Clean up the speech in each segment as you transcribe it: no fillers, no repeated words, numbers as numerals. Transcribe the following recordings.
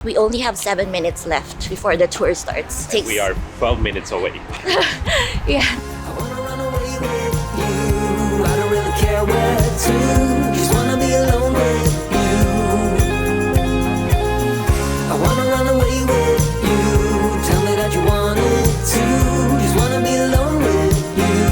We only have 7 minutes left before the tour starts. We are 12 minutes away. Yeah. I wanna run away with you. I don't really care where to. Just wanna be alone with you. I wanna run away with you. Tell me that you want it too. Just wanna be alone with you.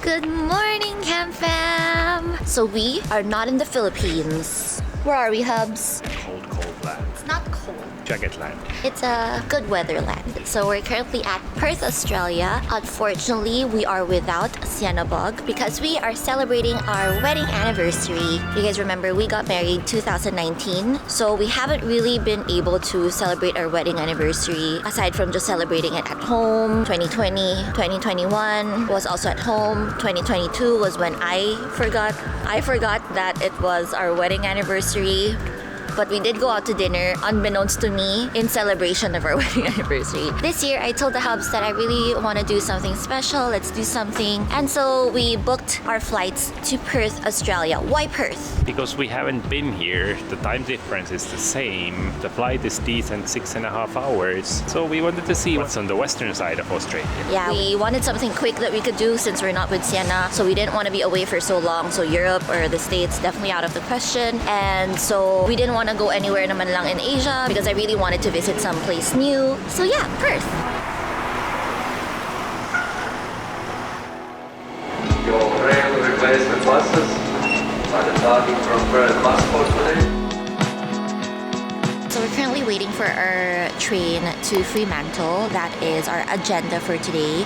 Good morning, Camp Fam! So we are not in the Philippines. Where are we, Hubs? Cold land. It's not cold. Jacket land. It's a good weather land. So we're currently at Perth, Australia. Unfortunately, we are without Sienna Bug because we are celebrating our wedding anniversary. You guys remember we got married 2019. So we haven't really been able to celebrate our wedding anniversary aside from just celebrating it at home. 2020, 2021 was also at home. 2022 was when I forgot that it was our wedding anniversary. But we did go out to dinner, unbeknownst to me, in celebration of our wedding anniversary. This year, I told the Hubs that I really want to do something special. Let's do something. And so we booked our flights to Perth, Australia. Why Perth? Because we haven't been here, the time difference is the same. The flight is decent, 6.5 hours. So we wanted to see what's on the western side of Australia. Yeah, we wanted something quick that we could do since we're not with Sienna. So we didn't want to be away for so long. So Europe or the States, definitely out of the question. And so we didn't want to go anywhere naman lang in Asia because I really wanted to visit some place new. So yeah, Perth. Your rail replacement buses are departing from Perth Passport today. So we're currently waiting for our train to Fremantle. That is our agenda for today.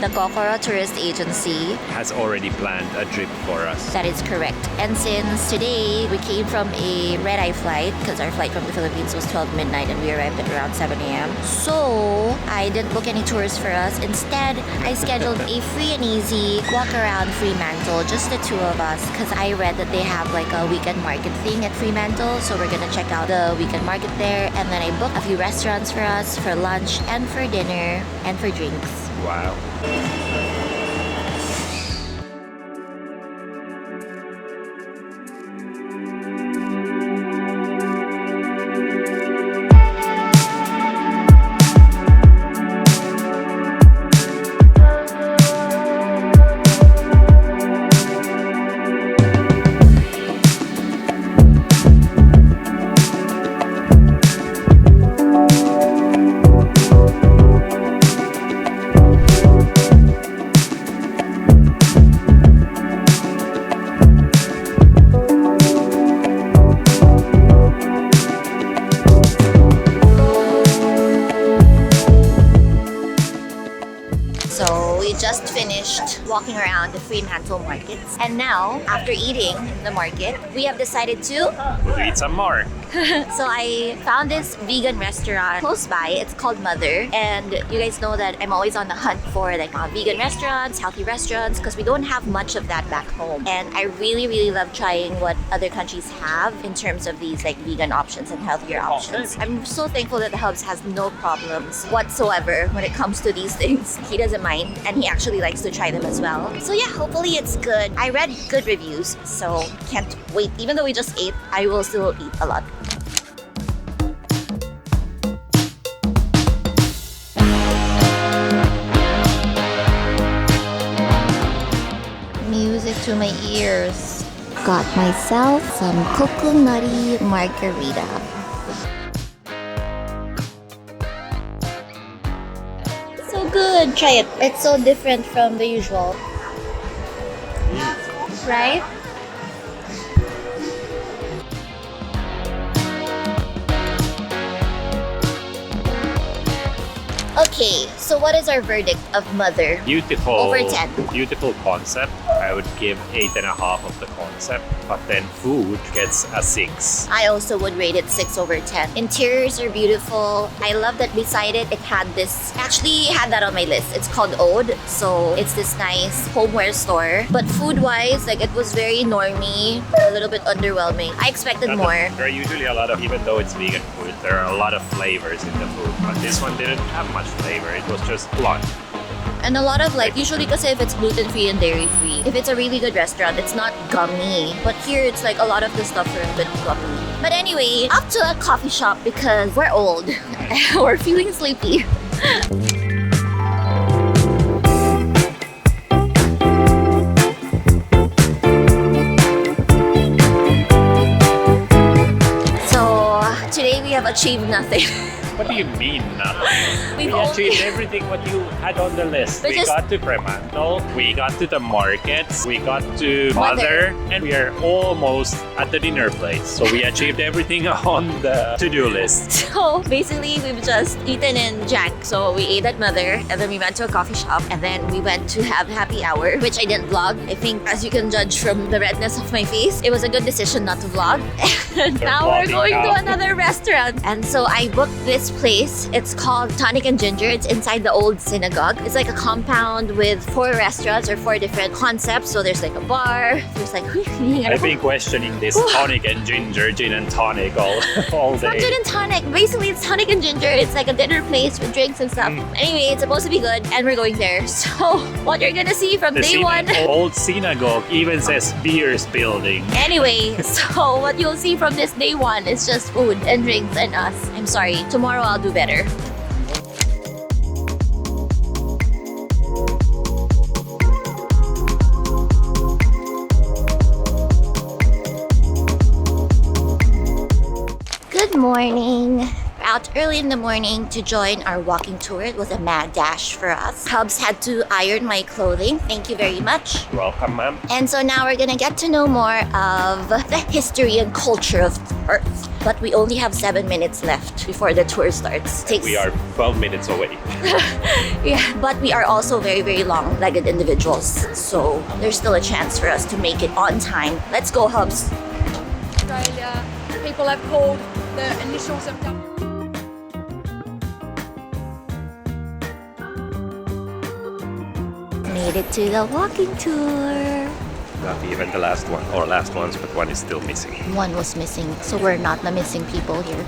The Kokoro Tourist Agency. Has already planned a trip for us. That is correct. And since today we came from a red-eye flight, because our flight from the Philippines was 12 midnight and we arrived at around 7 a.m. So I didn't book any tours for us. Instead, I scheduled a free and easy walk around Fremantle, just the two of us, because I read that they have like a weekend market thing at Fremantle. So we're gonna check out the weekend market there. And then I booked a few restaurants for us for lunch and for dinner and for drinks. Wow. Just finished walking around the Fremantle markets, and now after eating in the market we have decided to We'll eat some more. so I found this vegan restaurant close by. It's called Mother, and you guys know that I'm always on the hunt for like vegan restaurants, healthy restaurants, because we don't have much of that back home. And I really love trying what other countries have in terms of these like vegan options and healthier options. I'm so thankful that the Hubs has no problems whatsoever when it comes to these things. He doesn't mind, and he actually likes to try them as well. So yeah, hopefully it's good. I read good reviews, so can't wait. Even though we just ate, I will still eat a lot. Music to my ears. Got myself some coconutty margarita. So good. Try it. It's so different from the usual. Right? Okay, so what is our verdict of Mother? Beautiful. Over 10. Beautiful concept. I would give 8.5 of the concept. But then food gets a 6. I also would rate it 6 over 10. Interiors are beautiful. I love that beside it, it had this, actually had that on my list. It's called Ode. So it's this nice homeware store. But food-wise, like it was very normie, a little bit underwhelming. I expected more. There are usually a lot of, even though it's vegan food, there are a lot of flavors in the food. But this one didn't have much flavor. It was just blunt. And a lot of like, usually kasi if it's gluten-free and dairy-free, if it's a really good restaurant, it's not gummy. But here, it's like a lot of the stuff are a bit gummy. But anyway, up to a coffee shop because we're old. We're feeling sleepy. So today we have achieved nothing. What do you mean nothing? We've We only- achieved everything what you had on the list. But We just- got to Fremantle, we got to the markets, we got to Mother. Mother, and we are almost at the dinner place. So we achieved everything on the to-do list. So basically, we've just eaten in Jack. So we ate at Mother, and then we went to a coffee shop, and then we went to have happy hour, which I didn't vlog. I think, as you can judge from the redness of my face, it was a good decision not to vlog. And now we're vlogging going to now. another restaurant. And so I booked this place. It's called Tonic and Ginger. It's inside the old synagogue. It's like a compound with 4 restaurants or 4 different concepts. So there's like a bar. There's like I've been questioning this tonic and ginger, gin and tonic all It's not day. gin and tonic. Basically, it's tonic and ginger. It's like a dinner place with drinks and stuff. Anyway, it's supposed to be good, and we're going there. So, what you're gonna see from The day one. old synagogue even says beers building. Anyway, so what you'll see from this day one is just food and drinks and us. I'm sorry. Tomorrow I'll do better. Good morning. We're out early in the morning to join our walking tour. It was a mad dash for us. Hubs had to iron my clothing. Thank you very much. Welcome, ma'am. And so now we're gonna get to know more of the history and culture of Perth. But we only have 7 minutes left before the tour starts. We are 12 minutes away. Yeah, but we are also very, very long-legged individuals. So there's still a chance for us to make it on time. Let's go, Hubs. Australia. People have called the initials of W. Made it to the walking tour. Not even the last one, or last ones, but one is still missing. One was missing, so we're not the missing people here.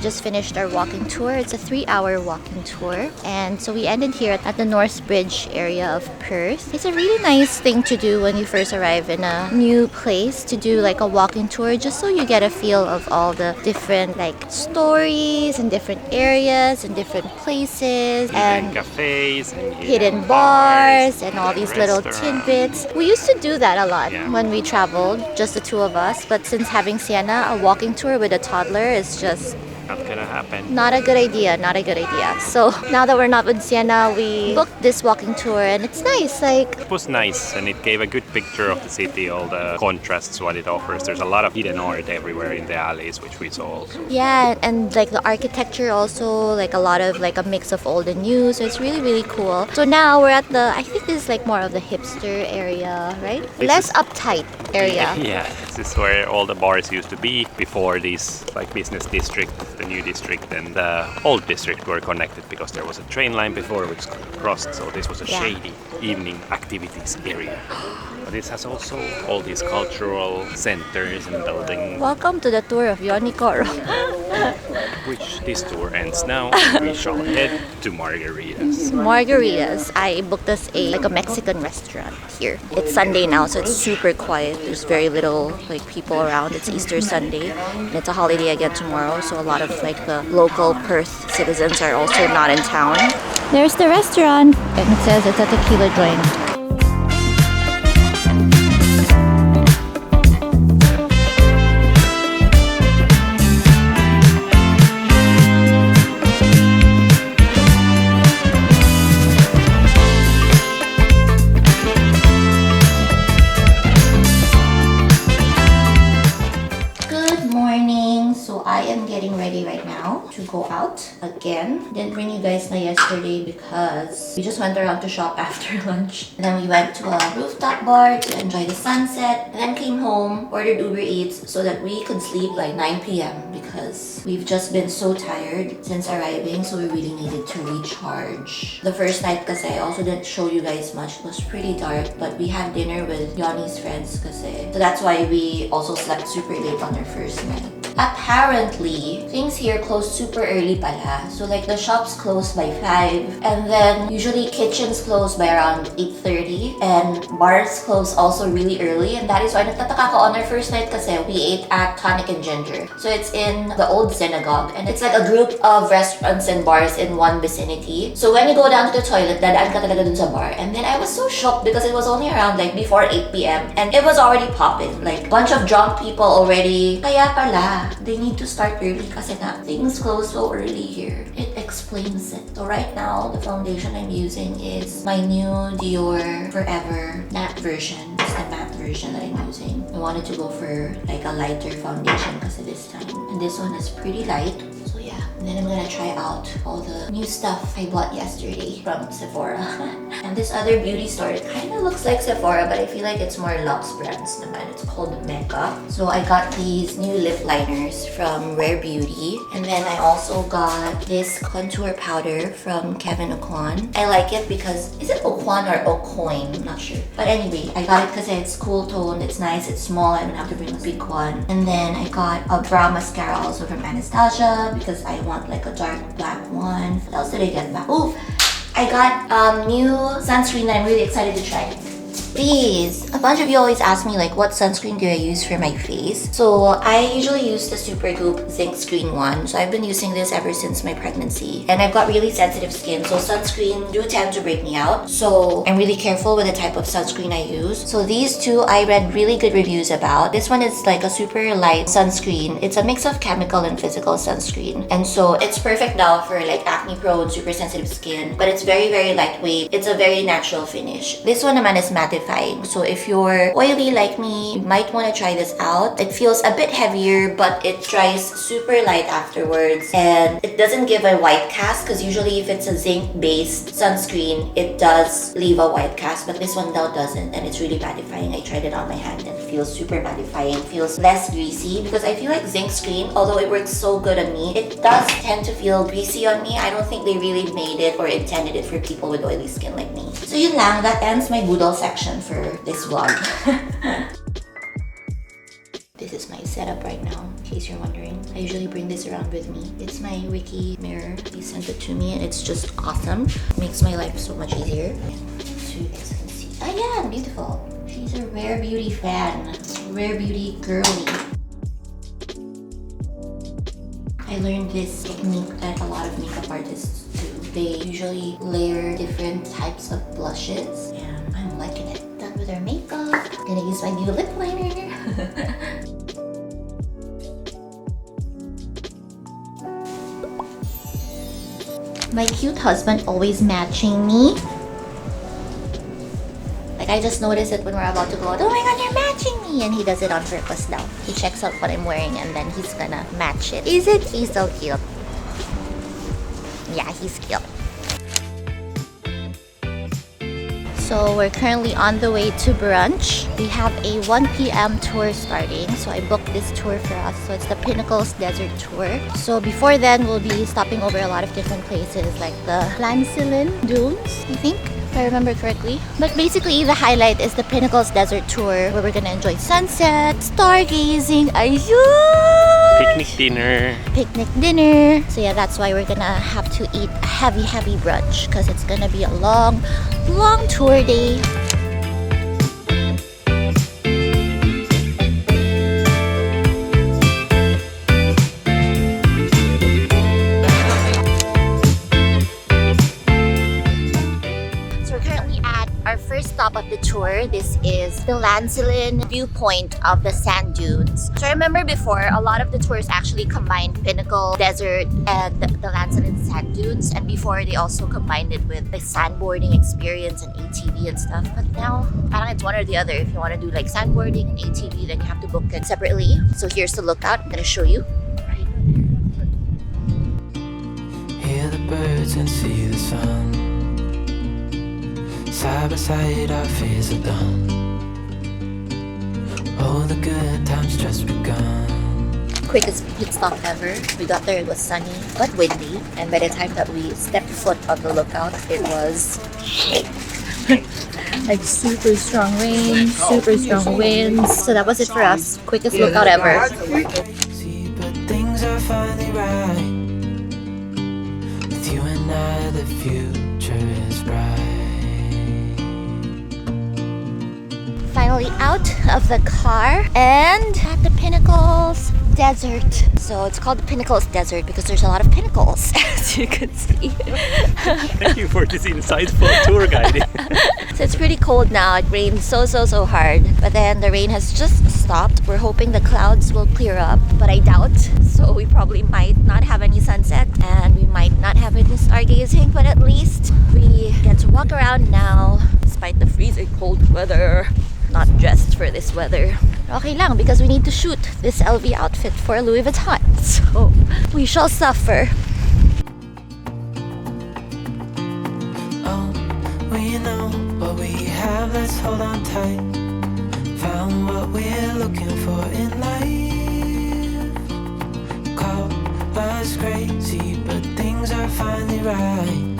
Just finished our walking tour. It's a 3-hour walking tour, and so we ended here at the North Bridge area of Perth. It's a really nice thing to do when you first arrive in a new place, to do like a walking tour, just so you get a feel of all the different like stories and different areas and different places And cafes and hidden bars and all and these little restaurants. tidbits. We used to do that a lot Yeah. when we traveled, just the 2 of us, but since having Sienna, a walking tour with a toddler is just Not gonna happen. not a good idea, not a good idea. So now that we're not with Sienna, we booked this walking tour, and it's nice. Like, It was nice, and it gave a good picture of the city, all the contrasts what it offers. There's a lot of hidden art everywhere in the alleys, which we saw also. yeah, and like the architecture also, like a lot of like a mix of old and new. So it's really, really cool. So now we're at the, I think this is like more of the hipster area, right? This Less is- uptight area. Yeah, this is where all the bars used to be before this like business district, the new district and the old district were connected because there was a train line before which crossed, so this was a Yeah. shady evening activities area. But this has also all these cultural centers and buildings, Welcome to the tour of Yonikoro. which this tour ends now. We shall head to Margaritas. Margaritas. I booked us a Mexican restaurant here. It's Sunday now, so it's super quiet. There's very little like people around. It's Easter Sunday, and it's a holiday again tomorrow. So a lot of like the local Perth citizens are also not in town. There's the restaurant, and it says it's a tequila joint. morning. So I am getting ready right now to go out again. Didn't bring you guys na yesterday because we just went around to shop after lunch. And then we went to a rooftop bar to enjoy the sunset. And then came home, ordered Uber Eats so that we could sleep like 9 p.m. because we've just been so tired since arriving. So we really needed to recharge. The first night kasi I also didn't show you guys much. It was pretty dark, but we had dinner with Yanni's friends kasi. So that's why we also slept super late on our first night. Apparently, things here close super early pala. So like the shops close by 5 and then usually kitchens close by around 8:30 and bars close also really early, and that is why nagtataka ko on our first night kasi we ate at Tonic and Ginger. So it's in the old synagogue and it's like a group of restaurants and bars in one vicinity. So when you go down to the toilet, dadaan ka talaga dun sa bar. And then I was so shocked because it was only around like before 8 p.m. and it was already popping. Like bunch of drunk people already. Kaya pala, they need to start early kasi nga things close so early here. It explains it. So right now, the foundation I'm using is my new Dior Forever matte version. It's the matte version that I'm using. I wanted to go for like a lighter foundation kasi this time. And this one is pretty light. So yeah. And then I'm gonna try out all the new stuff I bought yesterday from Sephora. And this other beauty store, it kind of looks like Sephora, but I feel like it's more Luxe brands naman. It's called Mecca. So I got these new lip liners from Rare Beauty. And then I also got this contour powder from Kevin Aucoin. I like it because, is it Aucoin or Aucoin? I'm not sure. But anyway, I got it because it's cool toned, it's nice, it's small, I don't have to bring a big one. And then I got a brow mascara also from Anastasia because I want like a dark black one. What else did I get back? Oh, I got new sunscreen that I'm really excited to try. These, a bunch of you always ask me like what sunscreen do I use for my face. So I usually use the Supergoop Zinc Screen one. So I've been using this ever since my pregnancy. And I've got really sensitive skin, so sunscreen do tend to break me out. So I'm really careful with the type of sunscreen I use. So these two I read really good reviews about. This one is like a super light sunscreen. It's a mix of chemical and physical sunscreen. And so it's perfect now for like acne prone, super sensitive skin. But it's very, very lightweight. It's a very natural finish. This one naman is mattifying. So if you're oily like me, you might want to try this out. It feels a bit heavier, but it dries super light afterwards. And it doesn't give a white cast because usually if it's a zinc-based sunscreen, it does leave a white cast. But this one now doesn't, and it's really mattifying. I tried it on my hand and it feels super mattifying. It feels less greasy because I feel like zinc screen, although it works so good on me, it does tend to feel greasy on me. I don't think they really made it or intended it for people with oily skin like me. So yun lang, that ends my boodle section for this vlog. This is my setup right now, in case you're wondering. I usually bring this around with me. It's my Wiki mirror. They sent it to me and it's just awesome. It makes my life so much easier. So you guys can see. Ah yeah, beautiful. She's a Rare Beauty fan. Rare Beauty girly. I learned this technique that a lot of makeup artists do. They usually layer different types of blushes and I'm liking it. Done with our makeup. Gonna use my new lip liner. My cute husband always matching me. Like I just noticed it when we're about to go out. Oh my god, you're matching me! And he does it on purpose now. He checks out what I'm wearing and then he's gonna match it. Isn't he so cute? Yeah, he's cute. So we're currently on the way to brunch. We have a 1 p.m. tour starting. So I booked this tour for us. So it's the Pinnacles Desert Tour. So before then, we'll be stopping over a lot of different places like the Lancelin Dunes, I think, if I remember correctly. But basically, the highlight is the Pinnacles Desert Tour where we're gonna enjoy sunset, stargazing, ayun! Picnic dinner. So yeah, that's why we're gonna have to eat a heavy brunch because it's gonna be a long tour day. So we're currently at our first stop of the tour. This is the Lancelin viewpoint of the sand dunes. So I remember before, a lot of the tours actually combined Pinnacle Desert and the Lancelin sand dunes. And before, they also combined it with the sandboarding experience and ATV and stuff. But now, parang it's one or the other. If you want to do like sandboarding and ATV, then you have to book it separately. So here's the lookout. I'm gonna show you. Hear the birds and see the sun. Side by side our fears are done. All the good times just begun. Quickest pit stop ever. We got there, it was sunny but windy, and by the time that we stepped foot on the lookout, it was like super strong rain, super strong winds. So that was it for us. Quickest lookout ever. See, but things are finally right. With you and I, the future is bright. Finally out of the car and at the Pinnacles Desert. So it's called the Pinnacles Desert because there's a lot of pinnacles, as you can see. Thank you for this insightful tour guide. So it's pretty cold now. It rained so hard. But then the rain has just stopped. We're hoping the clouds will clear up, but I doubt. So we probably might not have any sunset and we might not have any stargazing, but at least we get to walk around now despite the freezing cold weather. Not dressed for this weather. Okay lang because we need to shoot this LV outfit for Louis Vuitton. So we shall suffer. Oh, we know what we have, let's hold on tight. Found what we're looking for in life. Call us crazy, but things are finally right.